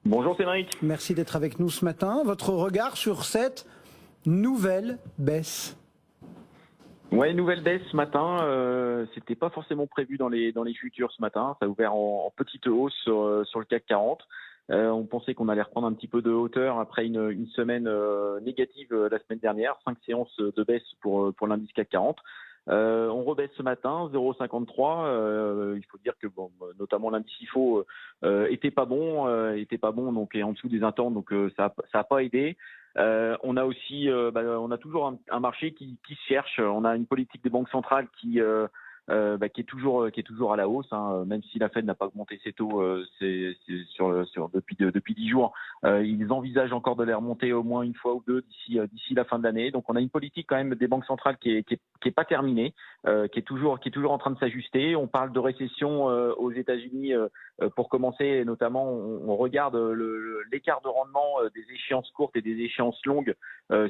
Bonjour Cédric. Merci d'être avec nous ce matin. Votre regard sur cette nouvelle baisse? Ouais, nouvelle baisse ce matin. C'était pas forcément prévu dans les futurs ce matin. Ça a ouvert en petite hausse sur le CAC 40. On pensait qu'on allait reprendre un petit peu de hauteur après une semaine négative la semaine dernière. 5 séances de baisse pour l'indice CAC 40. On rebaisse ce matin 0,53. Il faut dire que notamment l'indice IFO était pas bon, donc est en dessous des attentes, donc ça a pas aidé. On a aussi, on a toujours un marché qui se cherche. On a une politique des banques centrales qui est toujours à la hausse, hein, même si la Fed n'a pas augmenté ses taux depuis 10 jours. Ils envisagent encore de les remonter au moins une fois ou deux d'ici la fin de l'année. Donc on a une politique quand même des banques centrales qui est pas terminée, qui est toujours en train de s'ajuster. On parle de récession aux États-Unis pour commencer, notamment on regarde l'écart de rendement des échéances courtes et des échéances longues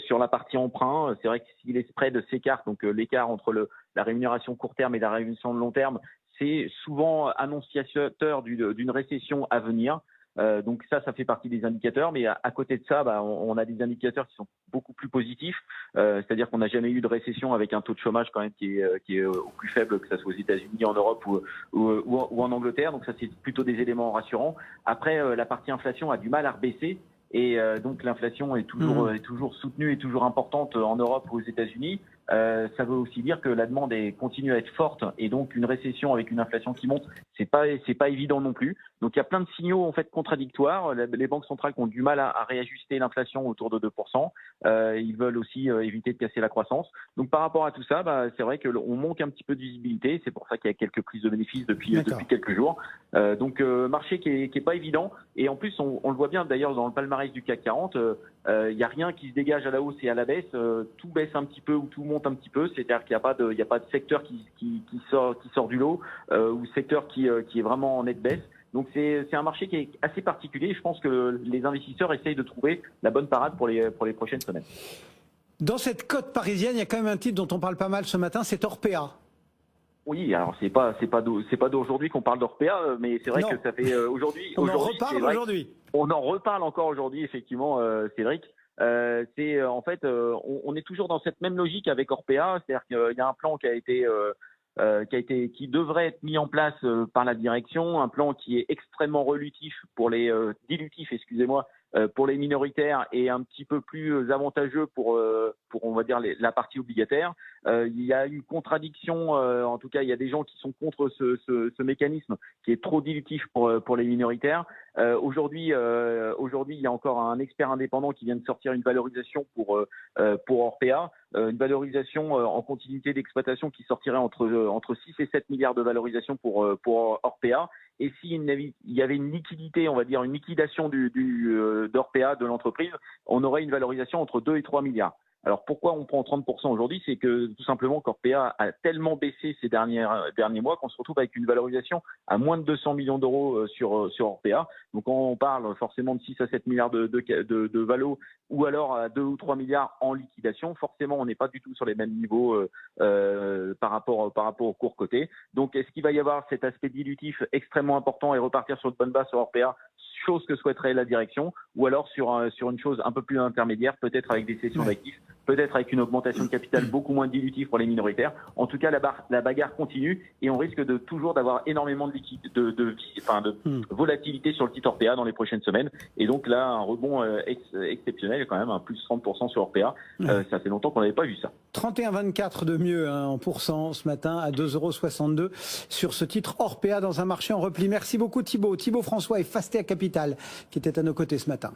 sur la partie emprunt. C'est vrai que si les spreads s'écartent, donc l'écart entre la rémunération court terme et la rémunération de long terme, c'est souvent annonciateur d'une récession à venir. Donc ça fait partie des indicateurs, mais à côté de ça, on a des indicateurs qui sont beaucoup plus positifs. C'est-à-dire qu'on n'a jamais eu de récession avec un taux de chômage quand même qui est au plus faible, que ce soit aux États-Unis, en Europe ou en Angleterre. Donc ça, c'est plutôt des éléments rassurants. Après, la partie inflation a du mal à rebaisser. Et donc l'inflation est toujours soutenue et toujours importante en Europe ou aux États-Unis. Ça veut aussi dire que la demande continue à être forte, et donc une récession avec une inflation qui monte, c'est pas évident non plus. Donc il y a plein de signaux en fait contradictoires. Les banques centrales qui ont du mal à réajuster l'inflation autour de 2%. Ils veulent aussi éviter de casser la croissance. Donc par rapport à tout ça, c'est vrai que on manque un petit peu de visibilité. C'est pour ça qu'il y a quelques prises de bénéfices depuis quelques jours. Donc marché qui est pas évident. Et en plus on le voit bien d'ailleurs dans le palmarès du CAC 40. Il n'y a rien qui se dégage à la hausse et à la baisse. Tout baisse un petit peu ou tout monte un petit peu. C'est-à-dire qu'il n'y a pas de secteur qui sort du lot ou secteur qui est vraiment en nette baisse. Donc c'est un marché qui est assez particulier. Je pense que les investisseurs essayent de trouver la bonne parade pour les prochaines semaines. Dans cette cote parisienne, il y a quand même un titre dont on parle pas mal ce matin, c'est Orpea. Oui, alors c'est pas d'aujourd'hui qu'on parle d'Orpea, mais c'est vrai que ça fait aujourd'hui. On en reparle aujourd'hui. On en reparle encore aujourd'hui, effectivement, Cédric. C'est en fait, on est toujours dans cette même logique avec Orpea, c'est-à-dire qu'il y a un plan qui devrait être mis en place par la direction, un plan qui est extrêmement dilutif, excusez-moi, pour les minoritaires et un petit peu plus avantageux pour on va dire la partie obligataire. Il y a une contradiction, en tout cas il y a des gens qui sont contre ce mécanisme qui est trop dilutif pour les minoritaires. Aujourd'hui il y a encore un expert indépendant qui vient de sortir une valorisation pour Orpea, une valorisation en continuité d'exploitation qui sortirait entre 6 et 7 milliards de valorisation pour Orpea. Et s'il y avait une liquidité, on va dire une liquidation d'Orpea, de l'entreprise, on aurait une valorisation entre 2 et 3 milliards. Alors pourquoi on prend 30% aujourd'hui? C'est que tout simplement qu'Orpea a tellement baissé ces derniers mois qu'on se retrouve avec une valorisation à moins de 200 millions d'euros sur Orpea. Donc on parle forcément de 6 à 7 milliards de valo, ou alors à 2 ou 3 milliards en liquidation. Forcément, on n'est pas du tout sur les mêmes niveaux par rapport au cours coté. Donc est-ce qu'il va y avoir cet aspect dilutif extrêmement important et repartir sur de bonnes bases sur Orpea, chose que souhaiterait la direction, ou alors sur une chose un peu plus intermédiaire, peut-être avec des cessions d'actifs, peut-être avec une augmentation de capital beaucoup moins dilutive pour les minoritaires. En tout cas, la bagarre continue et on risque toujours d'avoir énormément de volatilité sur le titre Orpea dans les prochaines semaines. Et donc là, un rebond exceptionnel, quand même, un plus 30% sur Orpea. Ça fait longtemps qu'on n'avait pas vu ça. 31,24 de mieux en pourcent ce matin à 2,62 € sur ce titre Orpea dans un marché en repli. Merci beaucoup Thibaut François et Fastea Capital qui étaient à nos côtés ce matin.